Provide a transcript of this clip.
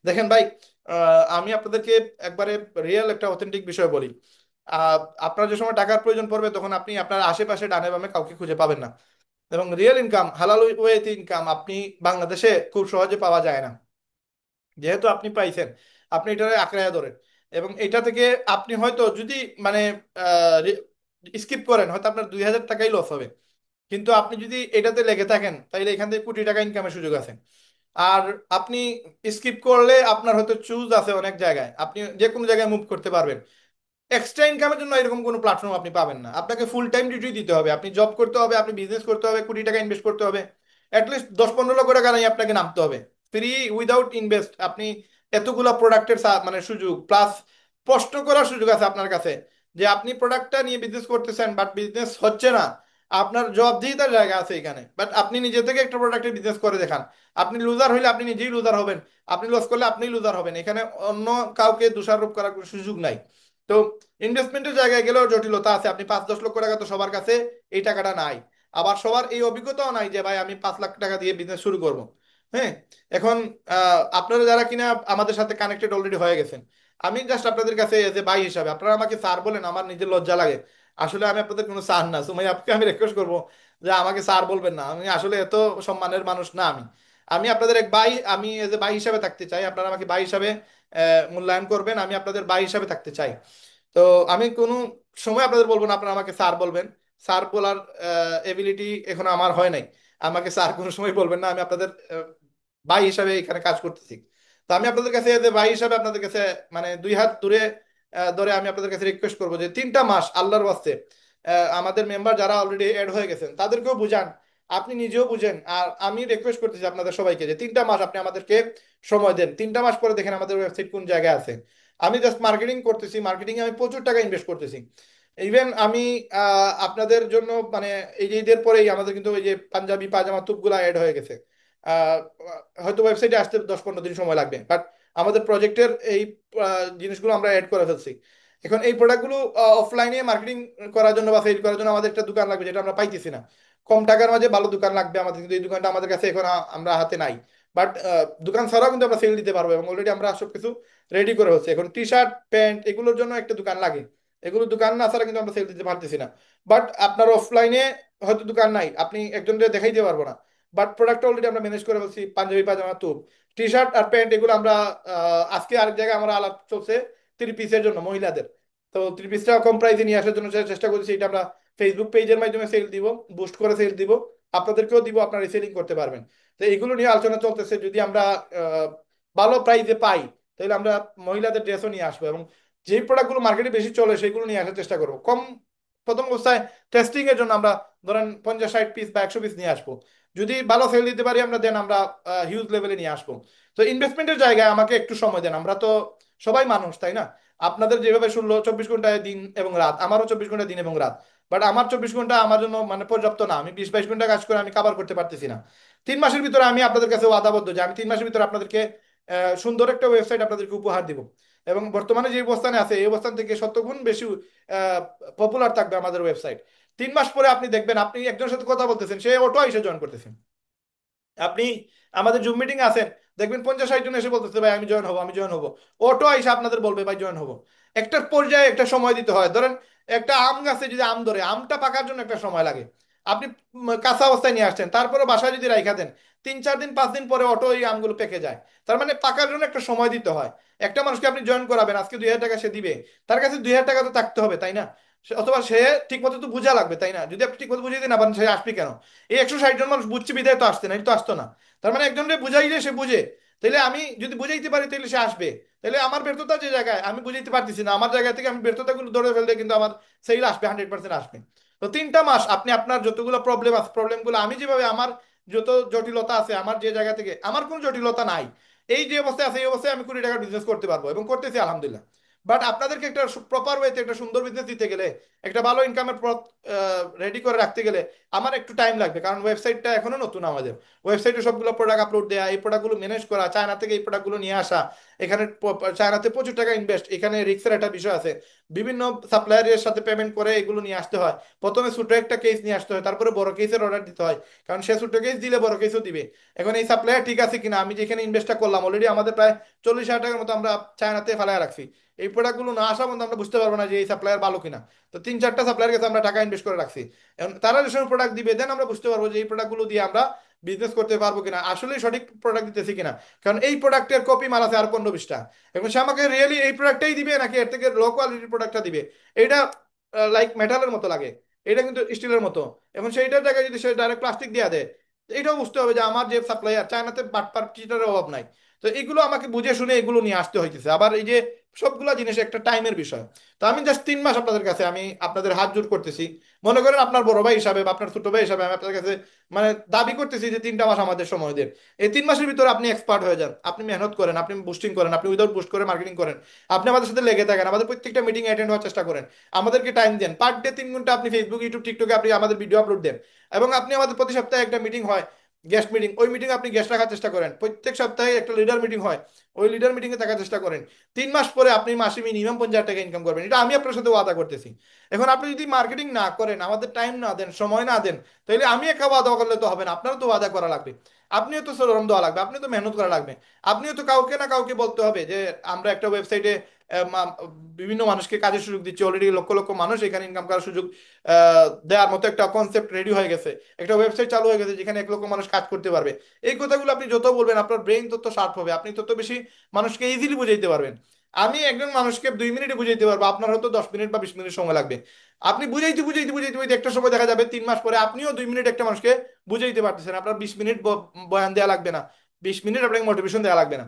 দেখেন ভাই, আমি আপনাদেরকে একবারে রিয়েল একটা অথেন্টিক বিষয় বলি। আহ, আপনার যে সময় টাকার প্রয়োজন পড়বে তখন আপনি আপনার আশেপাশে ডানে বামে কাউকে খুঁজে পাবেন না। এবং রিয়েল ইনকাম, হালাল ওয়েতে ইনকাম আপনি বাংলাদেশে খুব সহজে পাওয়া যায় না। যেহেতু আপনি পাইছেন, আপনি এটা আঁকড়াইয়া ধরেন। এবং এটা থেকে আপনি হয়তো যদি মানে স্কিপ করেন, হয়তো আপনার 2,000 টাকাই লস হবে। কিন্তু আপনি যদি এটাতে লেগে থাকেন তাহলে এখান থেকে কোটি টাকা ইনকামের সুযোগ আছে। আর আপনি স্কিপ করলে আপনার হয়তো চুজ আছে অনেক জায়গায়, আপনি যে কোনো জায়গায় মুভ করতে পারবেন। এক্সট্রা ইনকামের জন্য এরকম কোনো প্ল্যাটফর্ম আপনি পাবেন না। আপনাকে ফুল টাইম ডিউটি দিতে হবে, আপনি জব করতে হবে, আপনি বিজনেস করতে হবে, কোটি টাকা ইনভেস্ট করতে হবে, অ্যাটলিস্ট 10-15 লক্ষ টাকা নিয়ে আপনাকে নামতে হবে। ফ্রি উইদাউট ইনভেস্ট আপনি এতগুলা প্রোডাক্টের মানে সুযোগ প্লাস প্রশ্ন করার সুযোগ আছে আপনার কাছে, যে আপনি প্রোডাক্টটা নিয়ে বিজনেস করতেছেন বাট বিজনেস হচ্ছে না। আপনার জবাবদিহিতার জায়গা আছে এখানে, বাট আপনি নিজে থেকে একটা প্রোডাক্টের বিজনেস করে দেখান। আপনি লুজার হইলে আপনি নিজেই লুজার হবেন, আপনি লস করলে আপনিই লুজার হবেন। এখানে অন্য কাউকে দোষারোপ করার কোনো সুযোগ নাই। তো ইনভেস্টমেন্টের জায়গায় গেলেও জটিলতা আছে। আপনি 5-10 লক্ষ টাকা তো সবার কাছে এই টাকাটা নাই। আবার সবার এই অভিজ্ঞতাও নাই যে ভাই আমি 5 লাখ টাকা দিয়ে বিজনেস শুরু করব। হ্যাঁ। এখন আপনারা যারা কিনা আমাদের সাথে কানেক্টেড অলরেডি হয়ে গেছেন, আমি জাস্ট আপনাদের কাছে যে ভাই হিসাবে আপনারা আমাকে স্যার বলেন, আমার নিজের লজ্জা লাগে। আসলে আমি আপনাদের কোনো স্যার না, সুমাই আপনাকে আমি রিকোয়েস্ট করবো যে আমাকে স্যার বলবেন না। আমি আসলে এত সম্মানের মানুষ না। আমি আমি আপনাদের এক ভাই, আমি এজ এ ভাই হিসাবে থাকতে চাই। আপনারা আমাকে ভাই হিসাবে মূল্যায়ন করবেন, আমি আপনাদের ভাই হিসাবে থাকতে চাই। তো আমি কোনো সময় আপনাদের বলবো না আপনারা আমাকে স্যার বলবেন। স্যার বলার এবিলিটি এখনো আমার হয় নাই। আমাকে স্যার কোনো সময় বলবেন না, আমি আপনাদের ভাই হিসাবে এখানে কাজ করতেছি। তো আমি আপনাদের কাছে যে ভাই হিসাবে আপনাদের কাছে মানে 2 হাত দূরে ধরে আমি আপনাদের কাছে রিকোয়েস্ট করবো যে 3টা মাস আল্লাহর ওয়াস্তে আমাদের মেম্বার যারা অলরেডি এড হয়ে গেছেন তাদেরকেও বুঝান, আপনি নিজেও বুঝেন। আর আমি রিকোয়েস্ট করতেছি আপনাদের সবাইকে যে 3টা মাস আপনি আমাদেরকে সময় দেন। 3টা মাস পরে দেখেন আমাদের ওয়েবসাইট কোন জায়গায় আছে। আমি জাস্ট মার্কেটিং করতেছি, মার্কেটিং এ আমি প্রচুর টাকা ইনভেস্ট করতেছি। ইভেন আমি আপনাদের জন্য মানে এই যে ঈদের পরেই আমাদের কিন্তু ওই যে পাঞ্জাবি পাজামা তুপগুলা অ্যাড হয়ে গেছে। আহ, হয়তো ওয়েবসাইটে আসতে 10-15 দিন সময় লাগবে, বাট আমাদের প্রজেক্টের এই জিনিসগুলো আমরা অ্যাড করে ফেলছি। এখন এই প্রোডাক্টগুলো অফলাইনে মার্কেটিং করার জন্য বা সেল করার জন্য আমাদের একটা দোকান লাগবে, যেটা আমরা পাইতেছি না। কম টাকার মাঝে ভালো দোকান লাগবে আমাদের, কিন্তু এই দোকানটা আমাদের কাছে এখন আমরা হাতে নাই। বাট দোকান ছাড়াও কিন্তু আমরা সেল দিতে পারবো, এবং অলরেডি আমরা সবকিছু রেডি করে হচ্ছে। এখন টি শার্ট প্যান্ট এগুলোর জন্য একটা দোকান লাগে, এগুলো দোকান না ছাড়া কিন্তু আমরা সেল দিতে পারতেছি না। বাট আপনার অফলাইনে হয়তো দোকান নাই, আপনি একজনকে দেখাইতে পারবো না, বাট প্রোডাক্ট অলরেডি আমরা ম্যানেজ করে ফেলছি। পাঞ্জাবি পাজামা তো টি শার্ট আর প্যান্ট এগুলো আমরা আজকে আরেক জায়গায় আমরা আলাপ চলছে 3 পিসের জন্য মহিলাদের। তো 3 পিসটা কম প্রাইসে নিয়ে আসার জন্য চেষ্টা করছি। এটা আমরা ফেসবুক পেজের মাধ্যমে সেল দিব, বুস্ট করে সেল দিব, আপনাদেরকেও দিব, আপনারা রিসেলিং করতে পারবেন। তো এগুলো নিয়ে আলোচনা চলতেছে। যদি আমরা আহ, ভালো প্রাইসে পাই তাহলে আমরা মহিলাদের ড্রেসও নিয়ে আসবো, এবং যেই প্রোডাক্টগুলো মার্কেটে বেশি চলে সেগুলো নিয়ে আসার চেষ্টা করবো কম। প্রথম অবস্থায় টেস্টিং এর জন্য আমরা ধরেন 50-60 পিস বা 100 পিস নিয়ে আসবো। যদি ভালো সেল দিতে পারি আমরা, দেন আমরা হিউজ লেভেলে নিয়ে আসবো। তো ইনভেস্টমেন্টের জায়গায় আমাকে একটু সময় দেন। আমরা তো সবাই মানুষ, তাই না? আপনাদের যেভাবে 24 ঘন্টায় দিন এবং রাত, আমারও 24 ঘন্টা দিন এবং রাত। বাট আমার 24 ঘন্টা আমার জন্য মানে পর্যাপ্ত না। আমি 20-22 ঘন্টা কাজ করে আমি কাভার করতে পারতেছি না। 3 মাসের ভিতরে আমি আপনাদের কাছে ওয়াদাবদ্ধ যে আমি 3 মাসের ভিতরে আপনাদেরকে সুন্দর একটা ওয়েবসাইট আপনাদেরকে উপহার দিব। এবং বর্তমানে যে অবস্থানে আছে এই অবস্থান থেকে শতগুণ বেশি পপুলার থাকবে আমাদের ওয়েবসাইট। 3 মাস পরে আপনি দেখবেন আপনি একজনের সাথে কথা বলতেছেন, সে অটো এসে জয়েন করতেছেন। আপনি আমাদের জুম মিটিং আছেন, দেখবেন 50-60 জন এসে বলতেছে ভাই আমি জয়েন হবো, আমি জয়েন হবো। অটো এসে আপনাদের বলবে ভাই জয়েন হবো। একটা পর্যায়ে একটা সময় দিতে হয়। ধরেন একটা আম গাছে যদি আম ধরে, আমটা পাকার জন্য একটা সময় লাগে। আপনি কাঁচা অবস্থায় নিয়ে আসছেন, তারপরে বাসায় যদি রাইখা দেন, 3-4 দিন 5 দিন পরে অটো এই আমগুলো পেকে যায়। তার মানে পাকার জন্য একটা সময় দিতে হয়। একটা মানুষকে আপনি জয়েন করাবেন, আজকে 2,000 টাকা সে দিবে, তার কাছে 2,000 টাকা তো থাকতে হবে, তাই না? অথবা সে ঠিক মতো তো বুঝা লাগবে, তাই না? যদি আপনি ঠিক মতো বুঝিয়ে দিন আবার সে আসবে কেন? এই 160 জন মানুষ বুঝছে বিদায় তো আসতে না, তো আসতো না। তার মানে একজনকে বুঝাইলে সে বুঝে, তাহলে আমি যদি বুঝাইতে পারি তাহলে সে আসবে। তাহলে আমার ব্যর্থতা যে জায়গায় আমি বুঝাইতে পারতেছি না, আমার জায়গা থেকে আমি ব্যর্থতাগুলো ধরে ফেললে কিন্তু আমার সেল আসবে, 100% আসবে। তো 3টা মাস আপনি আপনার যতগুলো প্রবলেম আছে, প্রবলেমগুলো আমি যেভাবে আমার যত জটিলতা আছে, আমার যে জায়গা থেকে আমার কোনো জটিলতা নাই, এই যে অবস্থায় আছে এই অবস্থায় আমি 20 টাকার বিজনেস করতে পারবো এবং করতেছি আলহামদুলিল্লাহ। বাট আপনাদেরকে একটা প্রপার ওয়েতে একটা সুন্দর বিজনেস দিতে গেলে, একটা ভালো ইনকামের পথ রেডি করে রাখতে গেলে আমার একটু টাইম লাগবে, কারণ ওয়েবসাইটটা এখনো নতুন আমাদের। ওয়েবসাইটে সবগুলো প্রোডাক্ট আপলোড দেওয়া, এই প্রোডাক্টগুলো ম্যানেজ করা, চায়না থেকে এই প্রোডাক্টগুলো নিয়ে আসা, এখানে চায়নাতে প্রচুর টাকা ইনভেস্ট, এখানে রিস্কের একটা বিষয় আছে। বিভিন্ন সাপ্লায়ারের সাথে পেমেন্ট করে এগুলো নিয়ে আসতে হয়। প্রথমে ছোট একটা কেস নিয়ে আসতে হয়, তারপরে বড় কেসের অর্ডার দিতে হয়, কারণ সে ছোট কেস দিলে বড় কেসও দিবে। এখন এই সাপ্লায়ার ঠিক আছে কিনা, আমি যেখানে ইনভেস্টটা করলাম অলরেডি আমাদের প্রায় 40,000 টাকার মতো আমরা চায়নাতে ফেলায় রাখছি, এই প্রোডাক্টগুলো না আসা পর্যন্ত আমরা বুঝতে পারবো না যে এই সাপ্লায়ার ভালো কিনা। তো 3-4টা সাপ্লায়ার কাছে আমরা টাকা ইনভেস্ট করে রাখছি। এখন তারা যে সময় প্রোডাক্ট দিবে দেন আমরা বুঝতে পারবো যে এই প্রোডাক্টগুলো দিয়ে আমরা বিজনেস করতে পারবো কিনা, আসলে সঠিক প্রোডাক্ট দিতেছি কিনা। কারণ এই প্রোডাক্টের কপি মাল আছে আর 15-20টা, এখন সে আমাকে রিয়েলি এই প্রোডাক্টটাই দিবে নাকি এর থেকে লো কোয়ালিটির প্রোডাক্টটা দিবে, এটা লাইক মেটালের মতো লাগে, এটা কিন্তু স্টিলের মতো। এখন সেইটার জায়গায় যদি সে ডাইরেক্ট প্লাস্টিক দিয়ে দেয়, তো এটাও বুঝতে হবে যে আমার যে সাপ্লায়ার, চায়নাতে বাটপার চিটারের অভাব নাই। তো এগুলো আমাকে বুঝে শুনে এগুলো নিয়ে আসতে হইতেছে। আবার এই যে সবগুলা জিনিস একটা টাইমের বিষয়। তো আমি জাস্ট 3 মাস আপনাদের কাছে আমি আপনাদের হাত জোর করতেছি, মনে করেন আপনার বড় ভাই হিসাবে বা আপনার ছোট ভাই হিসাবে আমি আপনার কাছে মানে দাবি করতেছি যে 3টা মাস আমাদের সময় দেন। এই 3 মাসের ভিতরে আপনি এক্সপার্ট হয়ে যান, আপনি মেহনত করেন, আপনি বুস্টিং করেন, আপনি উইদাউট বুস্ট করে মার্কেটিং করেন, আপনি আমাদের সাথে লেগে থাকেন, আমাদের প্রত্যেকটা মিটিং অ্যাটেন্ড হওয়ার চেষ্টা করেন, আমাদেরকে টাইম দেন, পার ডে 3 ঘন্টা আপনি ফেসবুক, ইউটিউব, টিকটকে আপনি আমাদের ভিডিও আপলোড দেন। এবং আপনি আমাদের প্রতি সপ্তাহে একটা মিটিং হয়, গেস্ট মিটিং, ওই মিটিং আপনি গেস্ট রাখার চেষ্টা করেন। প্রত্যেক সপ্তাহে একটা লিডার মিটিং হয়, ওই লিডার মিটিংয়ে থাকার চেষ্টা করেন। 3 মাস পরে আপনি মাসে মিনিমাম 50,000 টাকা ইনকাম করবেন, এটা আমি আপনার সাথে ওয়াদা করতেছি। এখন আপনি যদি মার্কেটিং না করেন, আমাদের টাইম না দেন, সময় না দেন, তাহলে আমি একা ওয়াদা করলে তো হবে না, আপনারও তো ওয়াদা করা লাগবে, আপনিও তো শ্রম দেওয়া লাগবে, আপনিও তো মেহনত করা লাগবে, আপনিও তো কাউকে না কাউকে বলতে হবে যে আমরা একটা ওয়েবসাইটে বিভিন্ন মানুষকে কাজের সুযোগ দিচ্ছি, অলরেডি লক্ষ লক্ষ মানুষ এখানে ইনকাম করার সুযোগ দেওয়ার মতো একটা কনসেপ্ট রেডি হয়ে গেছে, একটা ওয়েবসাইট চালু হয়ে গেছে যেখানে 1 লক্ষ মানুষ কাজ করতে পারবে। এই কথাগুলো আপনি যত বলবেন আপনার ব্রেইন তত শার্প হবে, আপনি তত বেশি মানুষকে ইজিলি বুঝাইতে পারবেন। আমি একজন মানুষকে 2 মিনিটে বুঝাইতে পারবো, আপনার হয়তো 10 মিনিট বা 20 মিনিট সময় লাগবে। আপনি বুঝাইতে বুঝাইতে বুঝাইতে বুঝাইতে একটা সময় দেখা যাবে 3 মাস পরে আপনিও 2 মিনিট একটা মানুষকে বুঝাইতে পারতেছেন, আপনার 20 মিনিট বয়ান দেওয়া লাগবে না, 20 মিনিট আপনাকে মোটিভেশন দেওয়া লাগবে না।